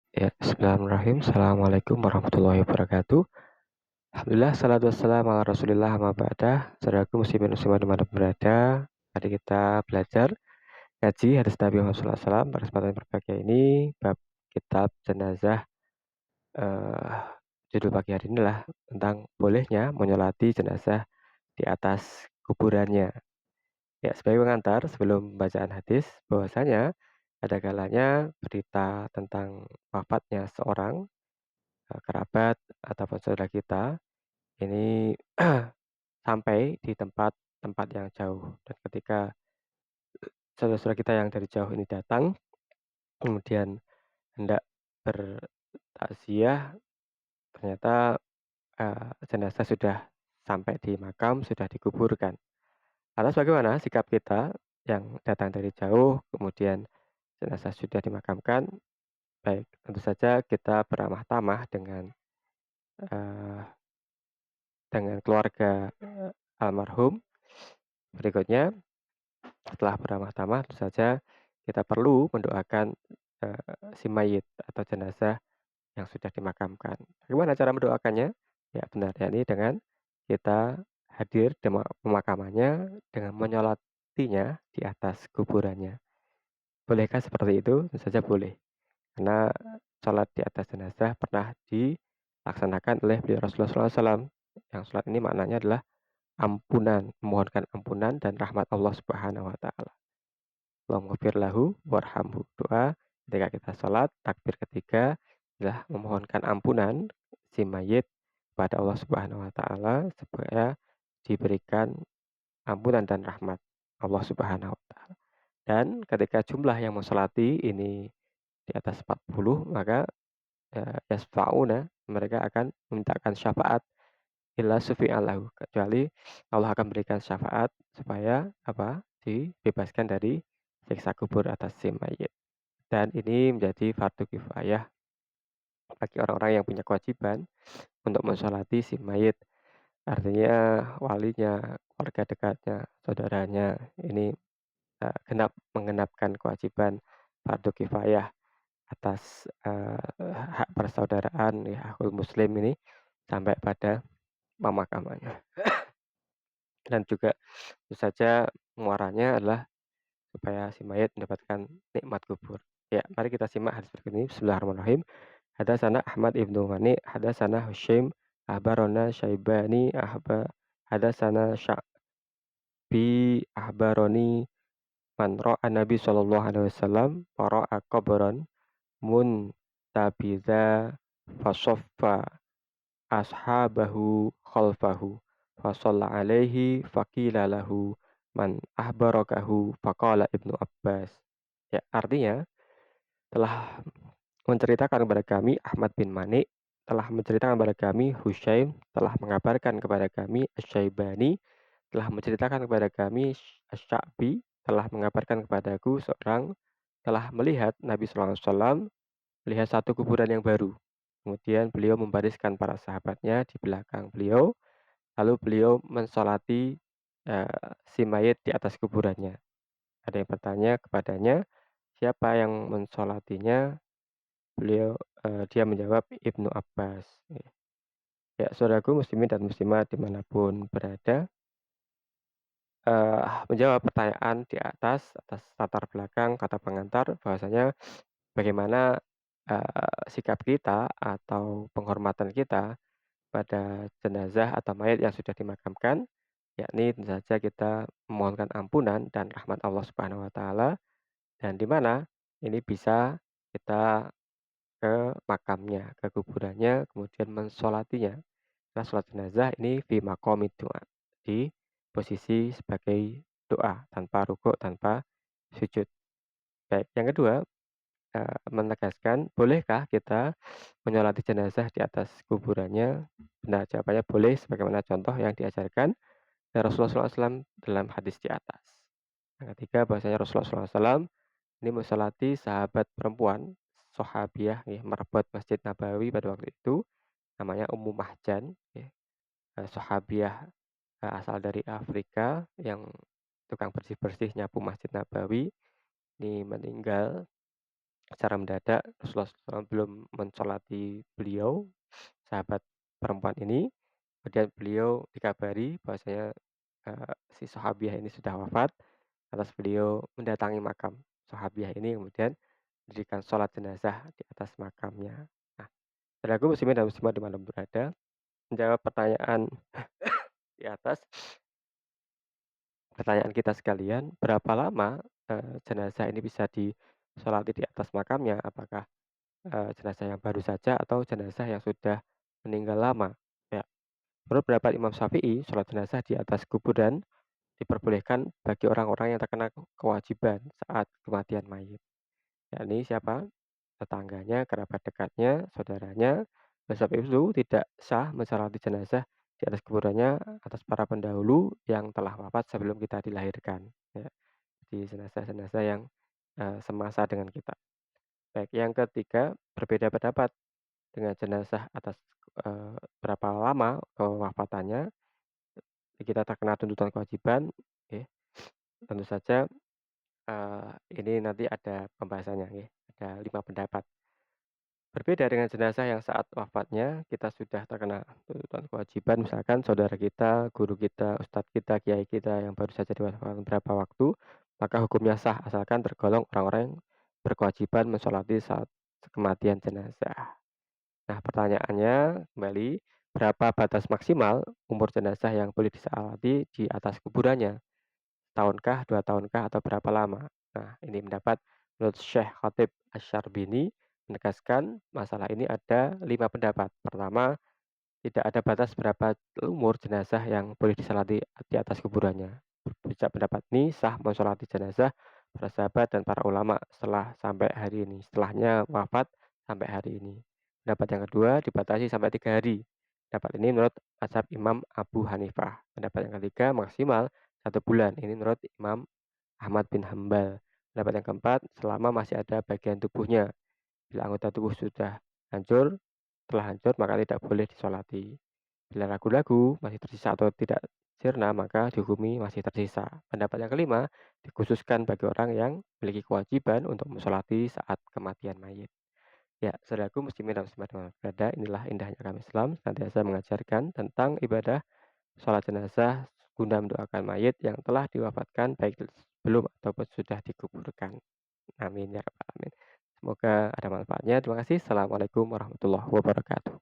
Ya, bismillahirrahmanirrahim. Assalamualaikum warahmatullahi wabarakatuh. Alhamdulillah, salatu wassalamu ala rasulillah amma ba'dah. Saudaraku muslimin muslimat dimanapun berada, mari kita belajar ngaji hadis Nabi Muhammad SAW. Pada kesempatan berbahagia ini, bab kitab jenazah. eh, Judul pagi hari inilah tentang bolehnya menyolati jenazah di atas kuburannya. Ya, sebagai pengantar sebelum bacaan hadis, bahwasanya ada kalanya berita tentang wafatnya seorang kerabat ataupun saudara kita ini sampai di tempat-tempat yang jauh. Dan ketika saudara-saudara kita yang dari jauh ini datang, kemudian hendak bertakziah, ternyata jenazah sudah sampai di makam, sudah dikuburkan. Lantas bagaimana sikap kita yang datang dari jauh, kemudian jenazah sudah dimakamkan? Baik, tentu saja kita beramah tamah eh, dengan keluarga almarhum. Berikutnya, setelah beramah tamah, tentu saja kita perlu mendoakan si mayit atau jenazah yang sudah dimakamkan. Bagaimana cara mendoakannya? Ya benar, yakni dengan kita hadir di pemakamannya dengan menyolatinya di atas kuburannya. Bolehkah seperti itu? Tentu saja boleh. Karena sholat di atas jenazah pernah dilaksanakan oleh beliau Rasulullah SAW. Yang sholat ini maknanya adalah ampunan, memohonkan ampunan dan rahmat Allah Subhanahu wa taala. Allahumma ghfir lahu warhamhu. Doa ketika kita sholat, takbir ketiga adalah memohonkan ampunan si mayit kepada Allah Subhanahu wa taala supaya diberikan ampunan dan rahmat Allah Subhanahu wa taala. Dan ketika jumlah yang mensolati ini di atas 40, maka yasfa'una, mereka akan memintakan syafaat illa sufi'alahu, kecuali Allah akan berikan syafaat supaya dibebaskan dari siksa kubur atas si mayit. Dan ini menjadi fardu kifayah bagi orang-orang yang punya kewajiban untuk mensolati si mayit. Artinya walinya, keluarga dekatnya, saudaranya ini mengenapkan kewajiban fardu kifayah atas hak persaudaraan ya hakul muslim ini sampai pada pemakamannya. Dan juga tentu saja muaranya adalah supaya si mayat mendapatkan nikmat kubur. Ya, mari kita simak hadis berikut ini. Bismillahirrahmanirrahim. Hadatsana Ahmad ibnu Mani, hadatsana Husaim, ahbarona Syaibani, hadatsana Sya'bi, ahbaroni man ra'a Nabi sallallahu alaihi wasallam wa ra'a qabran muntabidza fasaffa ashabahu khalfahu fasalla alaihi faqila lahu man ahbarakahu faqala Ibnu Abbas. Ya, artinya telah menceritakan kepada kami Ahmad bin Mani, telah menceritakan kepada kami Husaim, telah mengabarkan kepada kami Asy-Syaibani, telah menceritakan kepada kami Asy-Sya'bi, telah mengabarkan kepadaku seorang telah melihat Nabi sallallahu alaihi wasallam melihat satu kuburan yang baru. Kemudian beliau membariskan para sahabatnya di belakang beliau, lalu beliau mensolati si mayit di atas kuburannya. Ada yang bertanya kepadanya, siapa yang mensolatinya? Dia menjawab Ibnu Abbas. Ya, saudaraku muslimin dan muslimat dimanapun berada, menjawab pertanyaan di atas latar belakang kata pengantar bahwasanya bagaimana sikap kita atau penghormatan kita pada jenazah atau mayat yang sudah dimakamkan, yakni tentu saja kita memohonkan ampunan dan rahmat Allah Subhanahu wa taala, dan di mana ini bisa kita ke makamnya, ke kuburannya, kemudian mensolatinya. Nah, sholat jenazah ini fi maqamid doa, di posisi sebagai doa, tanpa rukuk, tanpa sujud. Baik, yang kedua, menegaskan, bolehkah kita menyolati jenazah di atas kuburannya? Nah, jawabannya boleh, sebagaimana contoh yang diajarkan oleh Rasulullah SAW dalam hadis di atas. Yang ketiga, bahwasanya Rasulullah SAW ini mensolati sahabat perempuan, sahabiah, ya, merebut Masjid Nabawi pada waktu itu, namanya Ummu Mahjan, ya, sahabiah asal dari Afrika yang tukang bersih-bersih nyapu Masjid Nabawi, ini meninggal secara mendadak Rasulullah SAW belum mensolati beliau, sahabat perempuan ini, kemudian beliau dikabari bahwasanya, si sahabiah ini sudah wafat, lantas beliau mendatangi makam sahabiah ini, kemudian mendirikan sholat jenazah di atas makamnya. Nah, saudaraku muslimin dan muslimat dimanapun berada, menjawab pertanyaan di atas, pertanyaan kita sekalian, berapa lama, jenazah ini bisa disolati di atas makamnya? Apakah, jenazah yang baru saja atau jenazah yang sudah meninggal lama? Ya, menurut pendapat Imam Syafi'i, sholat jenazah di atas kuburan diperbolehkan bagi orang-orang yang terkena kewajiban saat kematian mayit. Yakni siapa? Tetangganya, kerabat dekatnya, saudaranya. Oleh sebab itu tidak sah mensolati jenazah di atas kuburannya atas para pendahulu yang telah wafat sebelum kita dilahirkan. Ya, jadi jenazah-jenazah yang semasa dengan kita. Baik, yang ketiga, berbeda pendapat dengan jenazah atas berapa lama kewafatannya, kita terkena tuntutan kewajiban, ya, tentu saja ini nanti ada pembahasannya, nggih, ada 5 pendapat. Berbeda dengan jenazah yang saat wafatnya kita sudah terkena tuntutan kewajiban, misalkan saudara kita, guru kita, ustadz kita, kiai kita yang baru saja diwafatkan beberapa waktu, maka hukumnya sah asalkan tergolong orang-orang yang berkewajiban mensolati saat kematian jenazah. Nah, pertanyaannya kembali, berapa batas maksimal umur jenazah yang boleh disolati di atas kuburannya? Tahunkah, 2 tahunkah, atau berapa lama? Nah, ini mendapat menurut Syekh Khatib Asy-Syarbini menegaskan masalah ini ada 5 pendapat. Pertama, tidak ada batas berapa umur jenazah yang boleh disolati di atas kuburannya. Sejak pendapat ini sah mensolati jenazah para sahabat dan para ulama setelah sampai hari ini, setelahnya wafat sampai hari ini. Pendapat yang kedua dibatasi sampai 3 hari. Pendapat ini menurut mazhab Imam Abu Hanifah. Pendapat yang ketiga maksimal 1 bulan. Ini menurut Imam Ahmad bin Hambal. Pendapat yang keempat, selama masih ada bagian tubuhnya. Bila anggota tubuh sudah hancur, telah hancur maka tidak boleh disolati. Bila ragu-ragu masih tersisa atau tidak sirna maka dihukumi masih tersisa. Pendapat yang kelima, dikhususkan bagi orang yang memiliki kewajiban untuk mensolati saat kematian mayit. Ya, saudaraku muslimin dan muslimat yang berada, inilah indahnya kami Islam, senantiasa mengajarkan tentang ibadah sholat jenazah guna mendoakan mayit yang telah diwafatkan baik sebelum ataupun sudah dikuburkan. Amin ya rabbal alamin. Semoga ada manfaatnya. Terima kasih. Assalamualaikum warahmatullahi wabarakatuh.